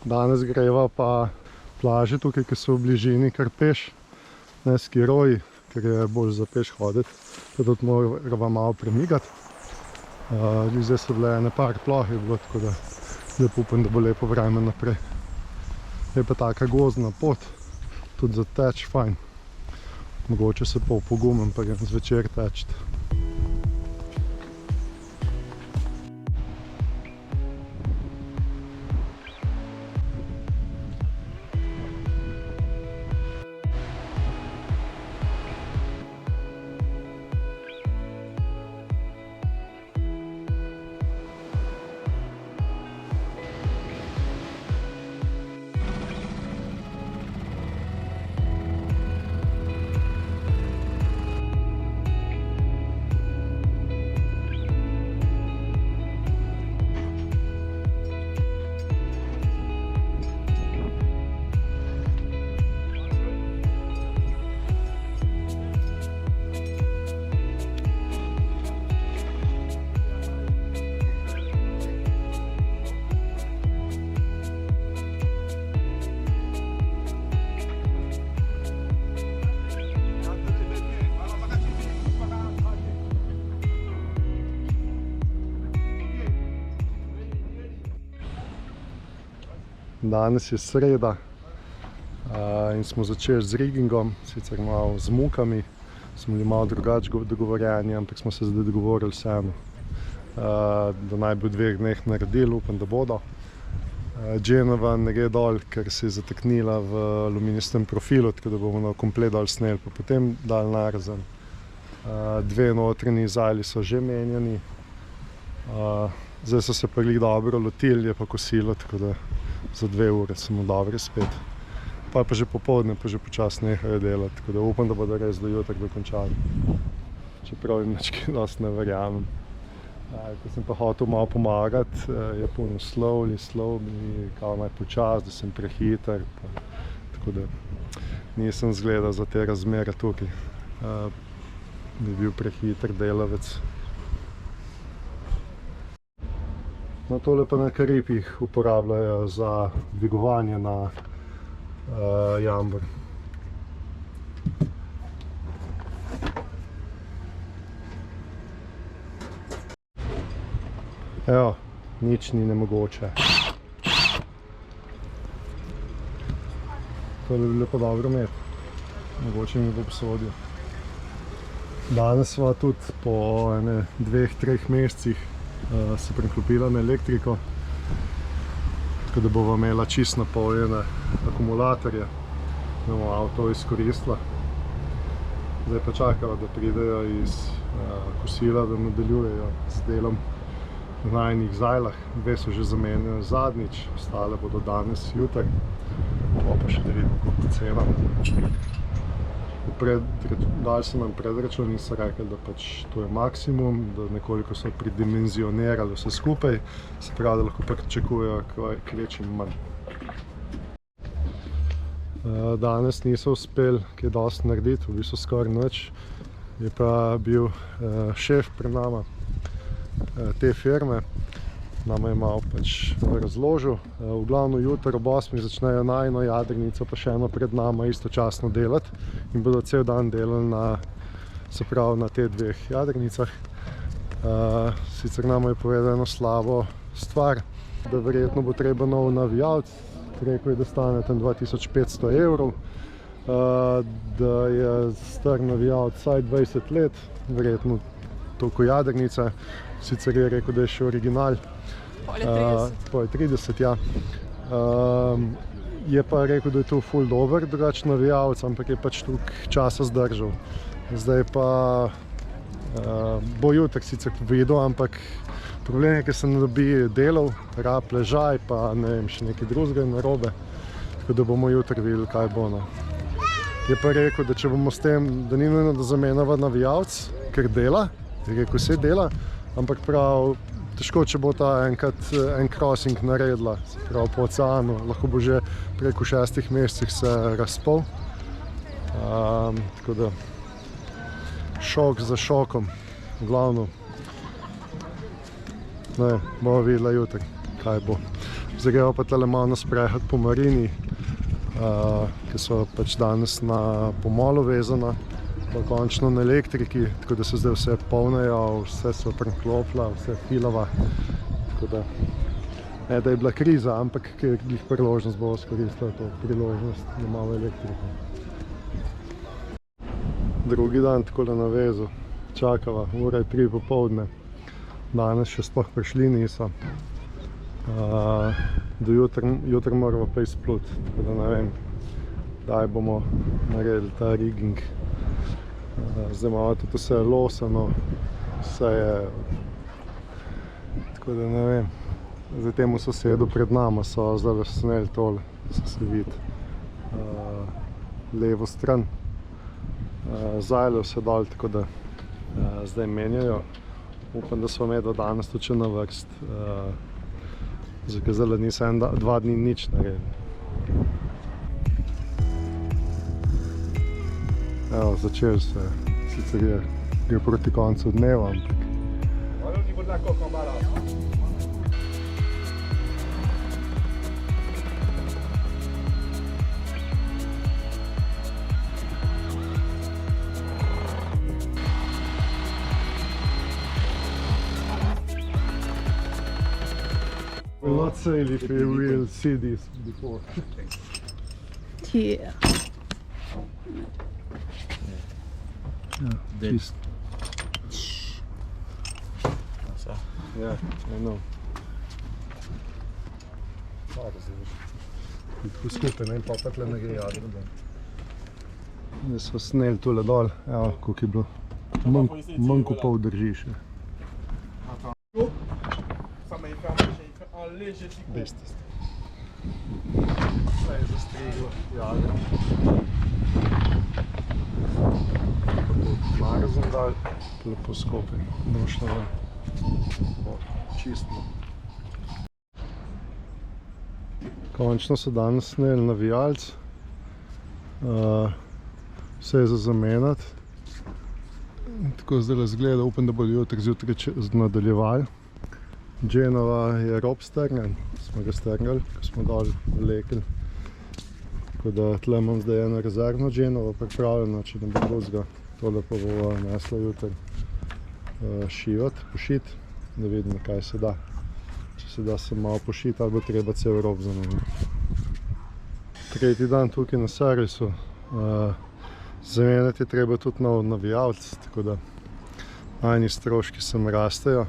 Danes greva pa plaže tukaj, ki so v bližini, kar peš, ne skiroji, ker je bolj za peš hoditi, tudi morava malo premigati. Zdaj so bile ene par ploh je bilo, tako da zdaj upam, da bo lepo vreme naprej. Je pa taka gozdna pot, tudi za teč fajn. Mogoče se pa opogumim, pa grem zvečer teč. Danes je sreda in smo začeli z riggingom, sicer malo z mukami, smo bili malo drugače dogovorjeni, ampak smo se zdaj dogovorili vseeno, da naj bi v 2 dneh naredili, upam, da bodo. Genova ne gre dol, ker se je zataknila v aluminijstem profilu, tako da bomo komplet dol sneli, pa potem dal narzen. 2 notranji zajli so že menjani, zdaj so se pa glih dobro lotili, je pa kosilo, tako da za 2 ure smo dobri spet. Pa že popoldne, pa že počasi nehajo delati, tako da upam, da bodo res do jutra dokončali. Čeprav jim nič kaj dosti ne verjamem. Ko sem pa hotel malo pomagati, je puno slowly, kao naj počas, da sem prehiter, tako da nisem zgledal za te razmere tukaj. Bi bil prehiter delavec. No, tole pa na Karipih uporabljajo za dvigovanje na jambor. Evo, nič ni nemogoče. To bi bilo pa dobro imeti. Mogoče mi bo posodil. Danes sva tudi po 2-3 mesecih se preklopila na elektriko, tako da bova imela čisto napolnjene akumulatorje, da bomo avto izkoristila. Zdaj pa čakava, da pridejo iz kosila, da nadaljujejo z delom v najinih zajlah. 2 so že zamenjene zadnjič, ostale bodo danes, jutri. Pa še da vidimo, koliko cena. Dali so nam predračun in so rekli, da pač to je maksimum, da nekoliko so pridimenzionirali vse skupaj, se pravi, da lahko pričakujejo kvečim manj. Danes niso uspeli kaj dosti narediti, v bistvu skoraj nič. Je pa bil šef pred nama te firme, nama je malo pač razložil. V glavno jutro ob 8 začnejo najino jadrnico, pa še eno pred nama istočasno delati in bodo cel dan delali na te 2 jadrnicah. Sicer nama je povedal eno slabo stvar, da verjetno bo treba nov navijalec, rekel je, da stane tam 2500 evrov, da je star navijalec vsaj 20 let, verjetno toliko jadrnice, sicer je rekel, da je še original. Po je 30, ja. Je pa rekel, da je to ful dober drugač navijalec, ampak je pač toliko časa zdržal. Zdaj pa bo jutri sicer videl, ampak problem je, ker se ne dobi delov, rab ležaj, pa ne vem, še nekaj drugega narobe, tako da bomo jutri videli, kaj bo. Je pa rekel, da če bomo s tem, da ni nujno, da zamenjava navijalec, ker dela, je rekel, vse dela, ampak prav težko, če bo ta enkrat en crossing naredila, se pravi po oceanu, lahko bo že preko 6 mesecih se razpol. Tako da šok za šokom, glavno. Ne, bomo videla jutri. kaj bo. Zdaj gremo pa tale malo na sprehod po marini, ki so pač danes na pomolu vezana, pa končno na elektriki, tako da se zdaj vse polnejo, vse so preklopila, vse filava, tako da ne, da je bila kriza, ampak ker jih priložnost bo izkoristila to priložnost na malo elektriko. Drugi dan takole na vezu, čakava, ura je 3 popoldne, danes še sploh prišli niso. Do jutri moramo pa izpluti, tako da ne vem, kdaj bomo naredili ta rigging. Zdaj imamo tudi vse losano, vse je, tako da ne vem. Zdaj temu sosedu pred nama so zdaj sneli tole, da se vidi levo stran. Zajle vse dol, tako da zdaj menjajo. Upam, da smo imeli danes tudi na vrst. Zakazala nisem 2 dni nič naredil. Evo, začeli se. Sicer gre proti koncu dneva, ampak... We'll not sail if we will see this before. Yeah. Yeah, yeah, I know. Tako skupaj, ne, pa tle ne gre jadro. Zdaj so sneli tole dol, evo, koliko je bilo. Manj ko pol drži še. Beste ste. Vse je zastriglo, jadro. Magazin dal, lepo skupaj, došlo ven. Čistno. Končno so danes sneli navijalc. Vse je za zamenjati. Tako zdaj izgleda, upam, da bodo jutri zjutraj nadaljevali. Genova je rob strnjen, smo ga strnjali, ko smo dol vlekli. Tako da tle imam zdaj eno rezervno Genovo pripravljeno, če ne bo drugega. Tole pa bo nesla jutri šivati, pošiti, da vidimo, kaj se da. Če se da se malo pošiti, ali bo treba cel rob zamenjati. Tretji dan tukaj na servisu. Zamenjati je treba tudi nov navijalec, tako da najni stroški se mi rastejo.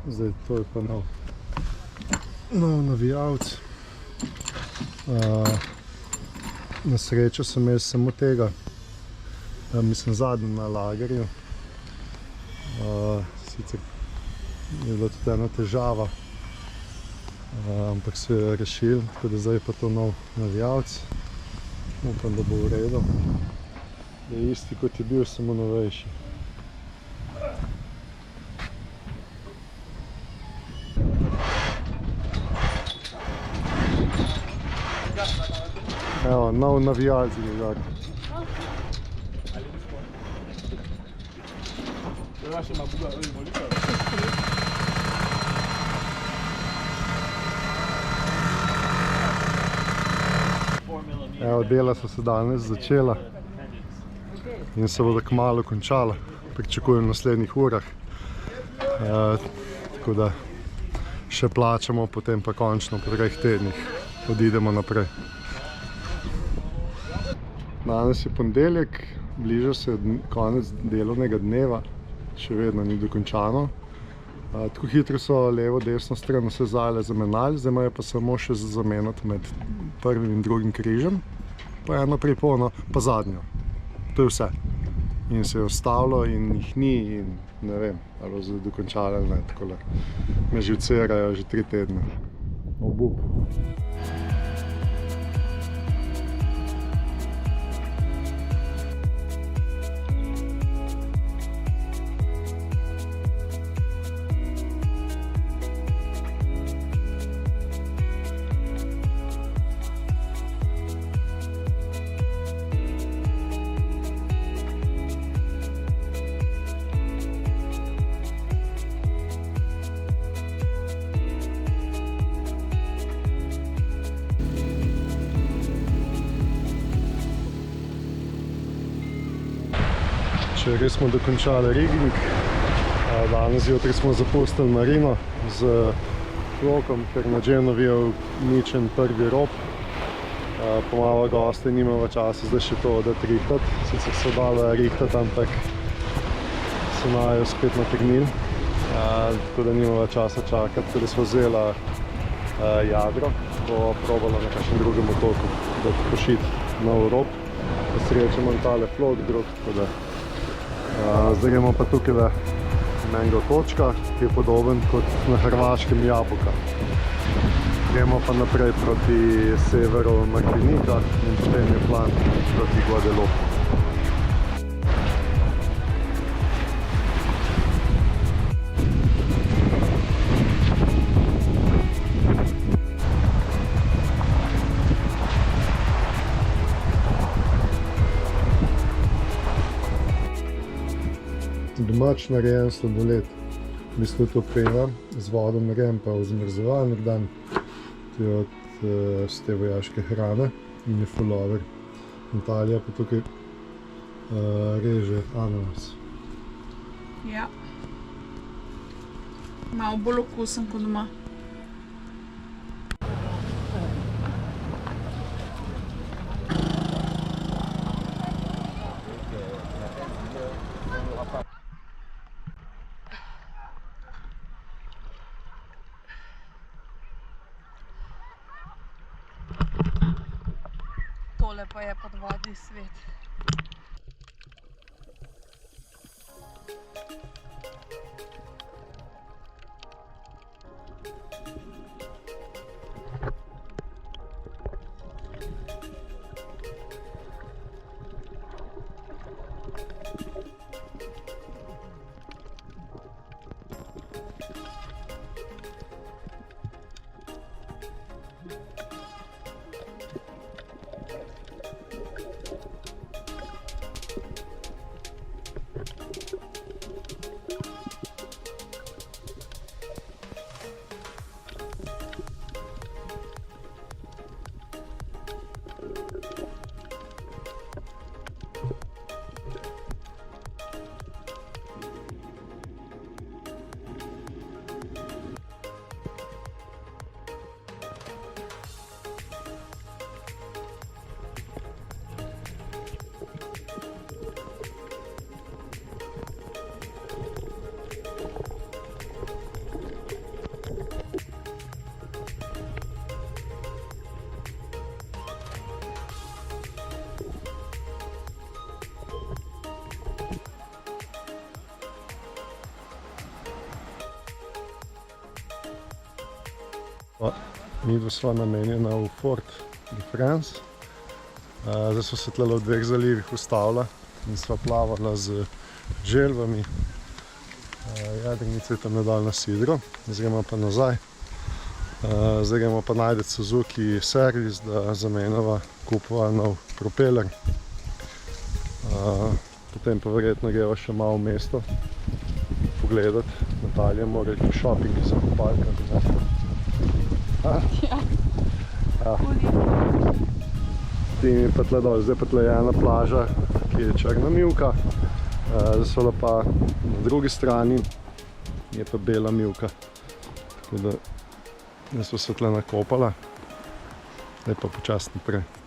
Zdaj to je pa nov navijalec. Na srečo sem imel samo tega, mislim zadnji na lagerju. Sicer je bila tudi ena težava, ampak se je rešil, tako da zdaj je pa to nov navijalec. Upam, da bo v redu. Je isti kot je bil, samo novejši. Evo, nov navijalec je gledal. Evo, dela so se danes začela in se bodo kmalu končala. Pričakujem v naslednjih urah. Tako da še plačamo, potem pa končno po 3 tednih odidemo naprej. Danes je ponedeljek, bliža se konec delovnega dneva, še vedno ni dokončano. Tako hitro so levo, desno stran vse zajle zamenjali, zdaj imajo pa samo še zamenjati med prvim in drugim križem, pa eno pripono, pa zadnjo. To je vse. In se je ustavilo in jih ni in ne vem, ali bo zdaj dokončali ali ne, takole. Me živcerajo že 3 tedne. Obup. Včeraj smo dokončali Ribnik, danes zjutraj smo zapustili marino z vlokom, ker na Genovi je uničen prvi rob. Pomalo gosti nimamo časa zdaj še to odati rihtati, sicer so dali rihtati, ampak so najo spet nategnili, tako da nimamo časa čakati, tako da smo vzeli jadro, bo probalo na kakšnem drugem otoku, da pošiti nov rob. Po sreči imam tale flot drug, tako da zdaj gremo pa tukaj v enega točka, ki je podoben kot na Hrvaškem Jabuka. Gremo pa naprej proti severu Martinika in potem je plan proti Guadeloupe. Domač narejen sladoled, v bistvu to pena, z vodo narejen pa v zmrzovalnik dan, to je od te vojaške hrane in je fulover. Natalija pa tukaj reže ananas. Ja, malo bolj okusen kot doma. Tole pa je podvodni svet. Midva sva namenjena v Fort de France. Zdaj so se tlele v dveh zalivih ustavila in sva plavala z želvami. Jadrnica je tam nadal na sidro, zdaj gremo pa nazaj. Zdaj gremo pa najdeti Suzuki servis, da zamenjava, kupova nov propeler. Potem pa verjetno greva še malo v mesto pogledati. Natalija mora iti v shopping za kopalka. Ja. Tim je pa tle dol, zdaj pa tle je ena plaža, ki je črna mivka, zdaj so pa na drugi strani je pa bela mivka, tako da smo se tle nakopala, zdaj pa počasi naprej.